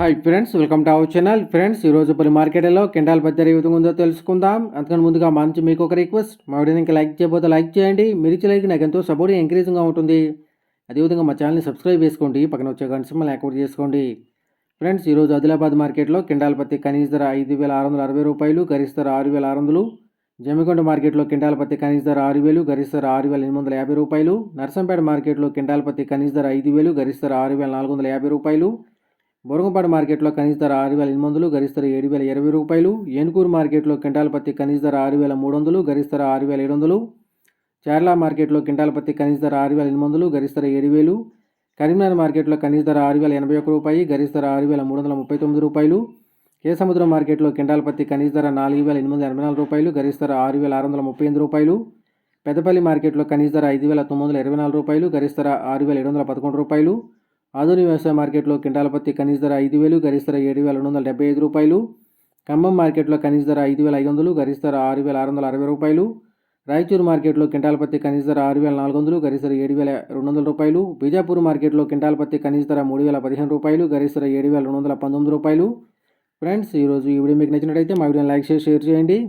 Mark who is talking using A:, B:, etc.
A: Hi friends, welcome to our channel. Friends, ఈరోజు పలు మార్కెట్లో కింటాల్ పత్తి ఏ విధంగా ఉందో తెలుసుకుందాం. అంతకన్నా ముందుగా మా నుంచి మీకు ఒక రిక్వెస్ట్, మా వీడియోని ఇంకా లైక్ చేయబోతే లైక్ చేయండి. మీరు ఇచ్చే లైక్ నాకు ఎంతో సపోర్ట్ ఎంకరేజింగ్గా ఉంటుంది. అదేవిధంగా మా ఛానల్ని సబ్స్క్రైబ్ చేసుకోండి, పక్కన వచ్చే గంట సింబల్ని యాక్టివేట్ చేసుకోండి. ఫ్రెండ్స్, ఈరోజు ఆదిలాబాద్ మార్కెట్లో కింటాల్ పత్తి కనీస ధర 5,660 రూపాయలు, గరిష్ట ధర 6,600. జమ్మికొండ మార్కెట్లో కింటాల్ పత్తి కనీస ధర 6,000, గరిష్ట ధర 6,850 రూపాయలు. నర్సంపేట మార్కెట్లో కింటాల్ పత్తి కనీస ధర 5,000, గరిష్ట ధర 6,450 రూపాయలు. బోరంగపాడు మార్కెట్లో కనీస ధర 6,800, గరిష్ట ధర 7,020 రూపాయలు. ఏనుకూరు మార్కెట్లో కింటాల్ పత్తి కనీస ధర 6,300, గరిష్ట ధర 6,700. చార్లా మార్కెట్లో కింటాల్ పత్తి కనీస ధర 6,800, గరిష్ట ధర 7,000. కరీంనగర్ మార్కెట్లో కనీస ధర 6,081 రూపాయి, గరిష్ట ధర 6,339 రూపాయలు. కేసముద్రం మార్కెట్లో కింటాల్ పత్తి కనీస ధర 4,884 రూపాయలు, గరిష్ట ధర 6,638 రూపాయలు. పెద్దపల్లి మార్కెట్లో కనీస ధర 5,924 రూపాయలు, గరిష్ట ధర 6,711 రూపాయలు. ఆధునిక వ్యవసాయ మార్కెట్లో కింటాల పత్తి కనీస ధర 5,000, గరిష్ట ధర 7,275 రూపాయలు. ఖమ్మం మార్కెట్లో కనీస ధర 5,500, గరిష్ట ధర 6,660 రూపాయలు. రాయచూరు మార్కెట్లో కింటాల పత్తి కనీస ధర 6,400, గరిష్ట ధర 7,200 రూపాయలు. బీజాపూర్ మార్కెట్లో కింటాల పత్తి కనీస ధర 3,015 రూపాయలు, గరిష్ట ధర 7,219 రూపాయలు. ఫ్రెండ్స్, ఈరోజు ఈ వీడియో మీకు నచ్చినట్టయితే మా వీడియోని లైక్ చేసి షేర్ చేయండి.